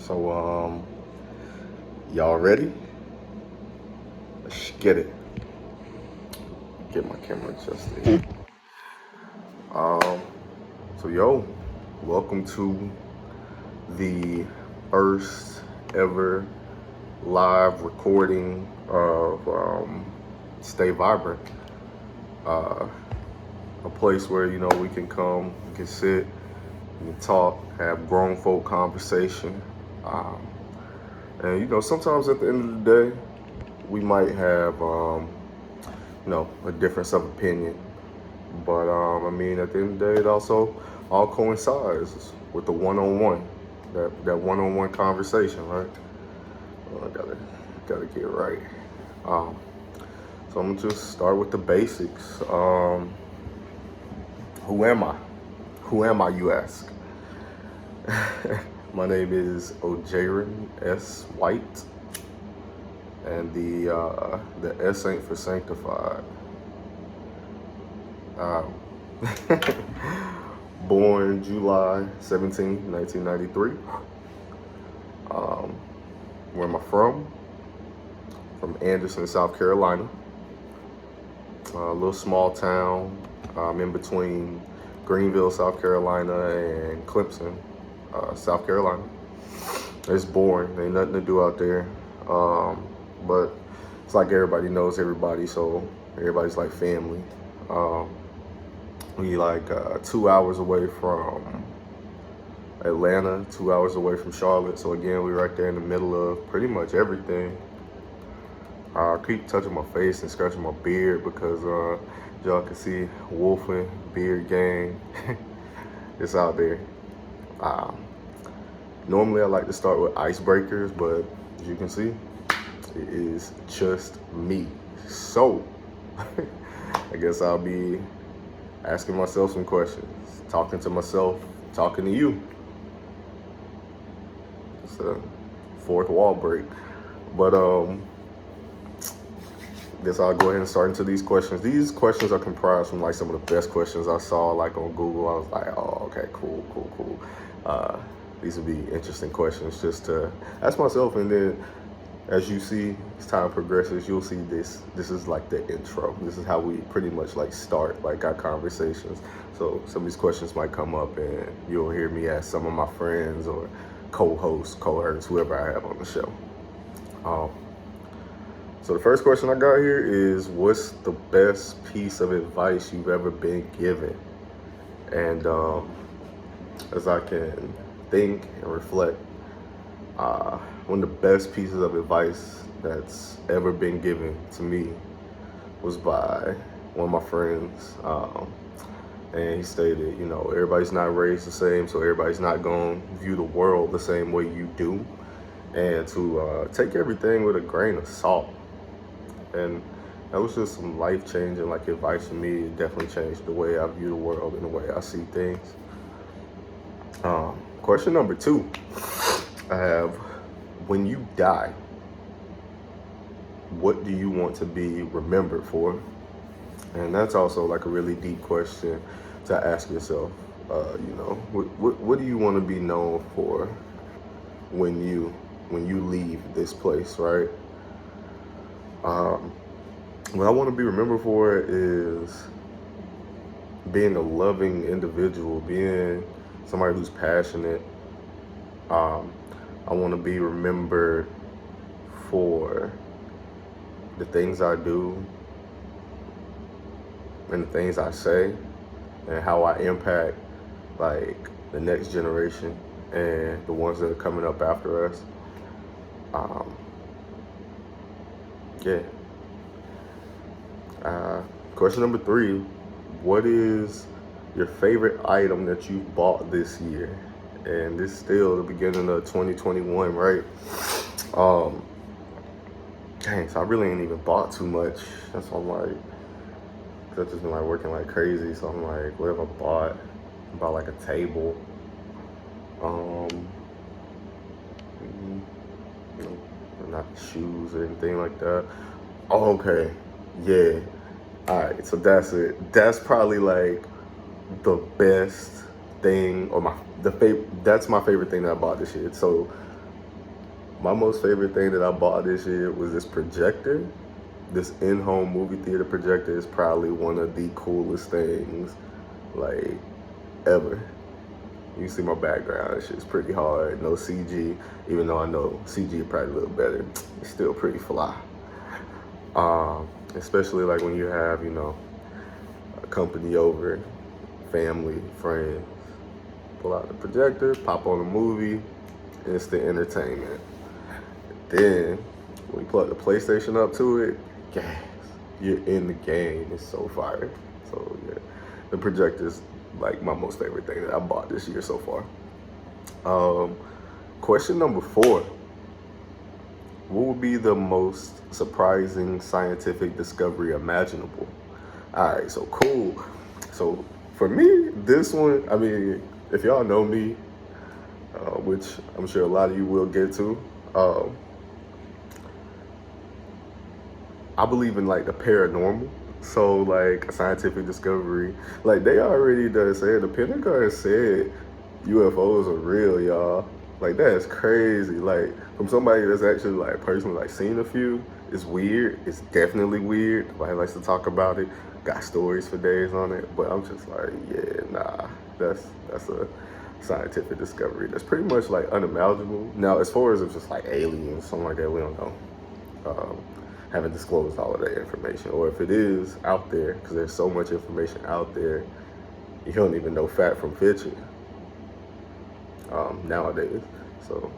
So, y'all ready? Let's get it. Get my camera adjusted. Um, so, welcome to the first ever live recording of Stay Vibrant. A place where, we can come, we can sit, we can talk, have grown folk conversation. And, sometimes at the end of the day, we might have, a difference of opinion. But, at the end of the day, it also all coincides with the one-on-one, that one-on-one conversation, right? Well, I gotta get right. So I'm gonna just start with the basics. Who am I? Who am I, you ask? My name is Ojaron S. White, and the S ain't for sanctified. Born July 17, 1993. Where am I from? From Anderson, South Carolina. A little small town in between Greenville, South Carolina, and Clemson, South Carolina. It's boring. Ain't nothing to do out there. But it's like everybody knows everybody, so everybody's like family. We like 2 hours away from Atlanta, 2 hours away from Charlotte. So again, we're right there in the middle of pretty much everything. I keep touching my face and scratching my beard because y'all can see wolfing, beard gang. It's out there. Normally I like to start with icebreakers, but as you can see, it is just me. So I guess I'll be asking myself some questions, talking to myself, talking to you. It's a fourth wall break. But guess I'll go ahead and start into these questions. These questions are comprised from like some of the best questions I saw like on Google. I was like, oh, okay, cool. These would be interesting questions just to ask myself. And then as you see, as time progresses, you'll see this is like the intro. This is how we pretty much like start like our conversations. So some of these questions might come up and you'll hear me ask some of my friends or co-hosts, co-hosts, whoever I have on the show. So the first question I got here is, what's the best piece of advice you've ever been given? And as I can think and reflect, one of the best pieces of advice that's ever been given to me was by one of my friends. And he stated, everybody's not raised the same, so everybody's not going to view the world the same way you do. And to take everything with a grain of salt. And that was just some life-changing like advice for me. It definitely changed the way I view the world and the way I see things. Question number 2, I have, when you die, what do you want to be remembered for? And that's also like a really deep question to ask yourself. What do you want to be known for when you leave this place, right? What I want to be remembered for is being a loving individual, being somebody who's passionate. I want to be remembered for the things I do and the things I say and how I impact like the next generation and the ones that are coming up after us. Question number 3, what is your favorite item that you bought this year? And this is still the beginning of 2021, right? Dang, so I really ain't even bought too much. That's why I'm like, I've just been like working like crazy. So I'm like, what have I bought? I bought like a table. Not shoes or anything like that. Oh, okay, yeah. All right, so that's it. That's probably like the best thing, or that's my favorite thing that I bought this year. So My most favorite thing that I bought this year was this projector. This in-home movie theater projector is probably one of the coolest things, like, ever. You can see my background. This shit's pretty hard. No CG, even though I know CG is probably a little better. It's still pretty fly. Especially like when you have, a company over, family, friends. Pull out the projector, pop on a movie, instant entertainment. Then, when you plug the PlayStation up to it, gas. You're in the game. It's so fire. So, yeah. The projector's like my most favorite thing that I bought this year so far. Question number 4. What would be the most surprising scientific discovery imaginable? All right, so cool. So for me, this one, I mean, if y'all know me, which I'm sure a lot of you will get to, I believe in like the paranormal. So like a scientific discovery, like they already done said, the Pentagon said UFOs are real, y'all. Like that's crazy. Like from somebody that's actually like personally like seen a few, it's weird. It's definitely weird. Nobody likes to talk about it. Got stories for days on it, but I'm just like, yeah, nah. That's a scientific discovery. That's pretty much like unimaginable. Now, as far as it's just like aliens, something like that, we don't know. Haven't disclosed all of that information, or if it is out there, because there's so much information out there, you don't even know fact from fiction nowadays. So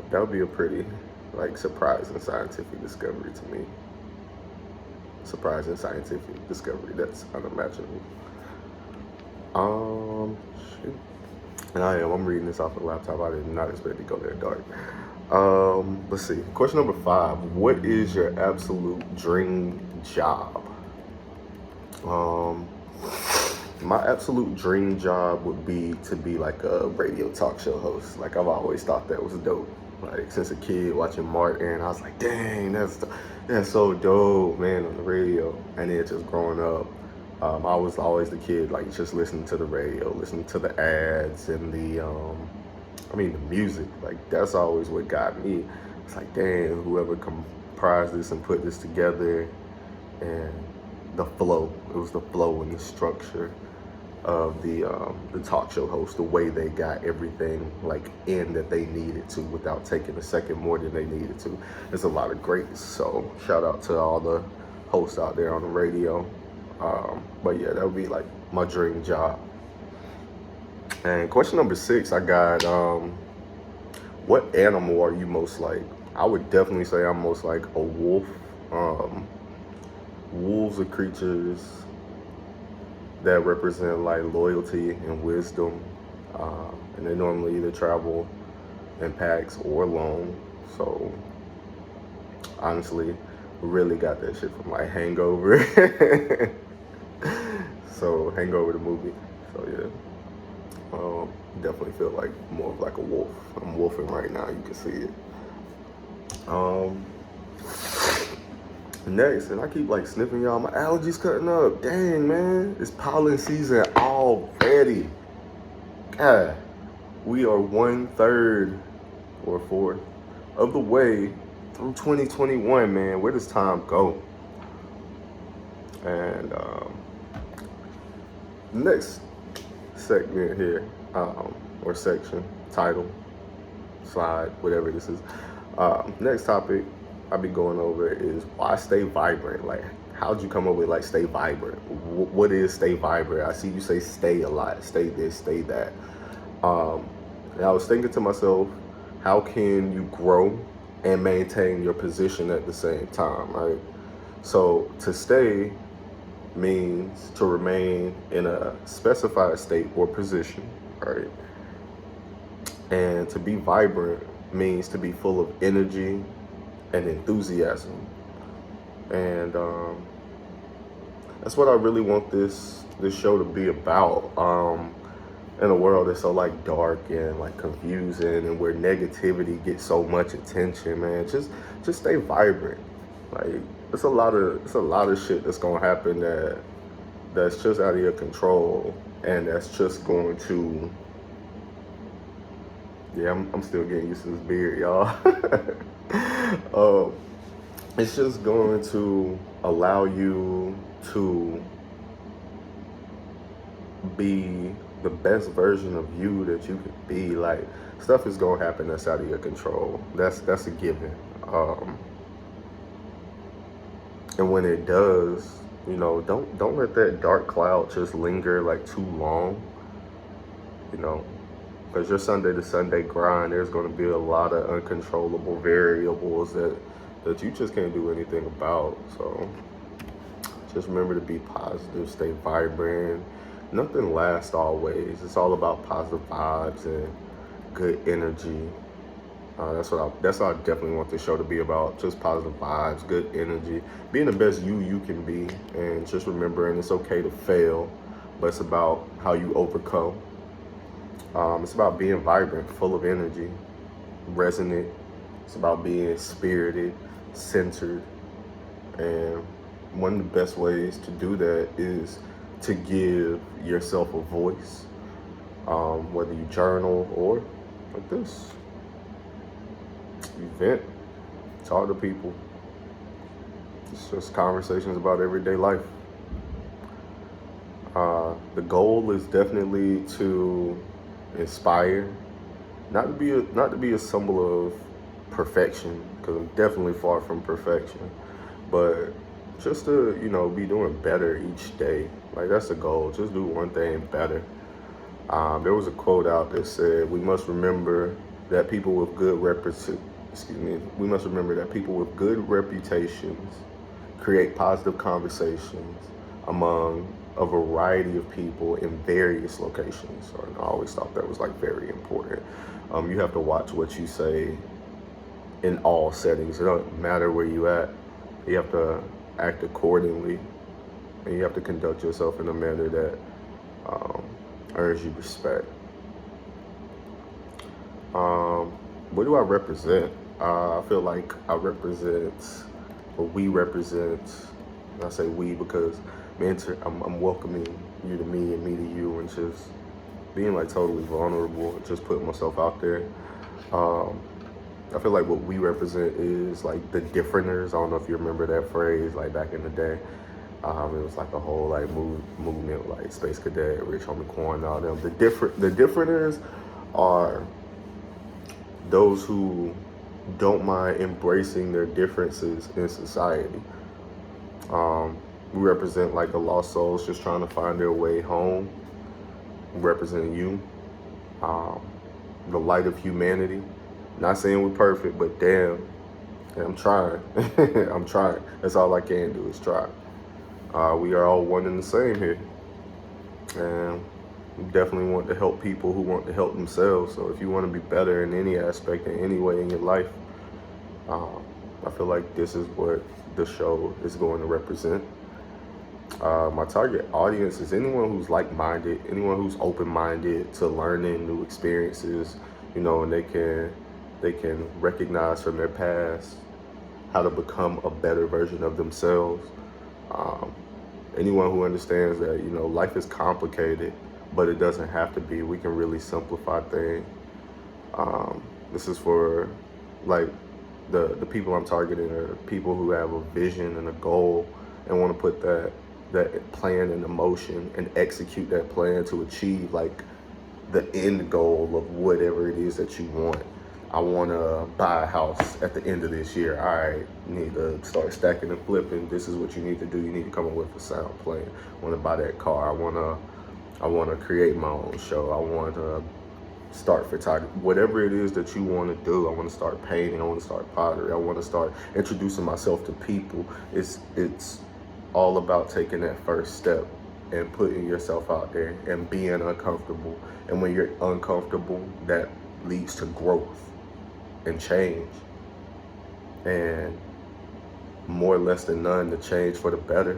that would be a pretty like surprising scientific discovery to me. Surprising scientific discovery that's unimaginable. Shit. And I'm reading this off the laptop. I did not expect to go there dark. Let's see. Question number 5. What is your absolute dream job? My absolute dream job would be to be like a radio talk show host. Like I've always thought that was dope. Like since a kid watching Martin, I was like, dang, that's so dope, man, on the radio. And then just growing up, I was always the kid, like just listening to the radio, listening to the ads and the music. Like that's always what got me. It's like, damn, whoever comprised this and put this together, and the flow. It was the flow and the structure of the talk show host, the way they got everything like in that they needed to without taking a second more than they needed to. There's a lot of greats. So shout out to all the hosts out there on the radio. But yeah, that would be like my dream job. And question number 6, I got, what animal are you most like? I would definitely say I'm most like a wolf. Wolves are creatures that represent like loyalty and wisdom. And they normally either travel in packs or alone. So honestly, really got that shit from like Hangover. So Hangover the movie. So yeah. Definitely feel like more of like a wolf. I'm wolfing right now, you can see it. Next, and I keep like sniffing y'all, my allergies cutting up. Dang, man, it's pollen season already. God, we are 1/3 or 4th of the way through 2021, man. Where does time go? And next segment here, or section, title, slide, whatever this is. Next topic I'll be going over is why stay vibrant. Like, how'd you come up with like stay vibrant? What is stay vibrant? I see you say stay a lot, stay this, stay that. And I was thinking to myself, how can you grow and maintain your position at the same time, right? So to stay means to remain in a specified state or position, right? And to be vibrant means to be full of energy and enthusiasm. And that's what I really want this show to be about. In a world that's so like dark and like confusing, and where negativity gets so much attention, man, just stay vibrant. Like it's a lot of shit that's gonna happen that's just out of your control, and that's just going to Yeah, I'm still getting used to this beard, y'all. It's just going to allow you to be the best version of you that you could be. Like, stuff is gonna happen that's out of your control. That's a given. Um, and when it does, don't let that dark cloud just linger like too long. You know, because your Sunday to Sunday grind, there's going to be a lot of uncontrollable variables that you just can't do anything about. So just remember to be positive, stay vibrant. Nothing lasts always. It's all about positive vibes and good energy. That's what I definitely want the show to be about. Just positive vibes, good energy, being the best you can be, and just remembering it's okay to fail, but it's about how you overcome. It's about being vibrant, full of energy, resonant. It's about being spirited, centered, and one of the best ways to do that is to give yourself a voice, whether you journal or like this, you vent, talk to people. It's just conversations about everyday life. The goal is definitely to inspire, not to be a symbol of perfection, because I'm definitely far from perfection, but just to be doing better each day. Like, that's the goal. Just do one thing better. There was a quote out that said, "We must remember that people with we must remember that people with good reputations create positive conversations among a variety of people in various locations." So I always thought that was like very important. You have to watch what you say in all settings. It doesn't matter where you at. You have to act accordingly, and you have to conduct yourself in a manner that earns you respect. What do I represent? I feel like I represent, or we represent, and I say we because I'm welcoming you to me and me to you, and just being like totally vulnerable, just putting myself out there. I feel like what we represent is like the differenters. I don't know if you remember that phrase, like back in the day. It was like a whole like movement, like Space Cadet, Rich Homie Quan, all them. The differenters are those who don't mind embracing their differences in society. We represent like the lost souls just trying to find their way home. We represent you, the light of humanity. Not saying we're perfect, but damn, I'm trying. I'm trying. That's all I can do is try. We are all one and the same here. And we definitely want to help people who want to help themselves. So if you want to be better in any aspect, in any way in your life, I feel like this is what the show is going to represent. My target audience is anyone who's like-minded, anyone who's open-minded to learning new experiences, and they can recognize from their past how to become a better version of themselves. Anyone who understands that, life is complicated, but it doesn't have to be. We can really simplify things. This is for like the people I'm targeting are people who have a vision and a goal and want to put that plan in motion and execute that plan to achieve like the end goal of whatever it is that you want. I want to buy a house at the end of this year. All right, you need to start stacking and flipping. This is what you need to do. You need to come up with a sound plan. I want to buy that car. I want to create my own show. I want to start photography. Whatever it is that you want to do. I want to start painting. I want to start pottery. I want to start introducing myself to people. It's all about taking that first step and putting yourself out there and being uncomfortable. And when you're uncomfortable, that leads to growth and change, and more or less than none, the change for the better.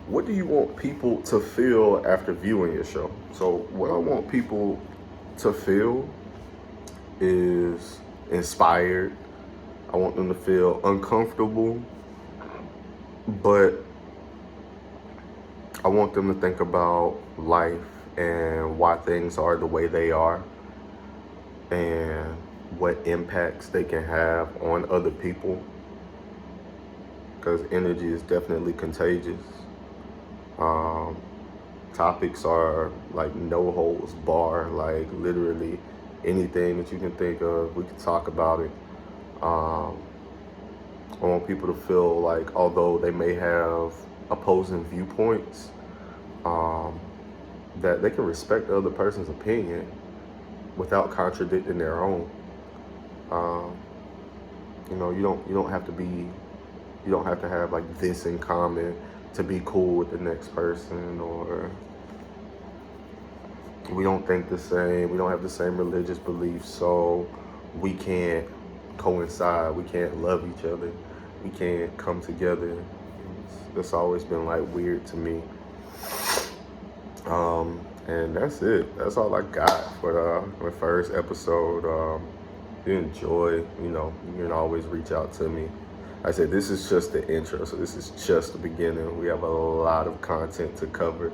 What do you want people to feel after viewing your show? So what I want people to feel is inspired. I want them to feel uncomfortable, but I want them to think about life and why things are the way they are and what impacts they can have on other people, because energy is definitely contagious. Topics are like no holds bar, like literally anything that you can think of, we can talk about it. I want people to feel like although they may have opposing viewpoints, that they can respect the other person's opinion without contradicting their own. You don't have to be, you don't have to have like this in common to be cool with the next person, or we don't think the same, we don't have the same religious beliefs, so we can't coincide, we can't love each other, we can't come together. That's always been like weird to me. And that's it. That's all I got for my first episode. If you enjoy, you can always reach out to me. I said this is just the intro, so this is just the beginning. We have a lot of content to cover.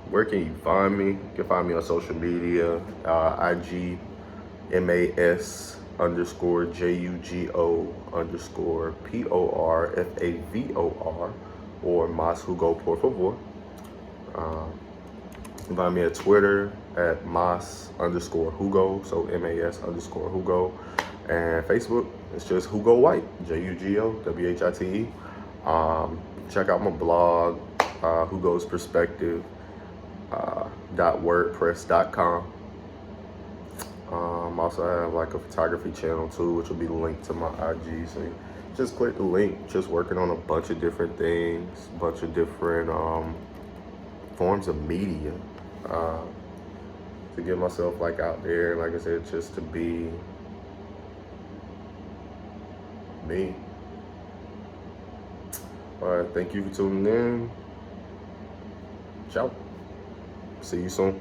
Where can you find me? You can find me on social media, IG, MAS_JUGO_PORFAVOR, or Mas Hugo Por Favor. You can find me at Twitter at Mas_Hugo, so MAS_Hugo. And Facebook, it's just Hugo White, JUGO WHITE. Check out my blog, Hugo's Perspective. .wordpress.com. Also I have like a photography channel too, which will be linked to my IG. So you just click the link. Just working on a bunch of different things, bunch of different forms of media to get myself like out there. Like I said, just to be me. All right, thank you for tuning in. Ciao. See you soon.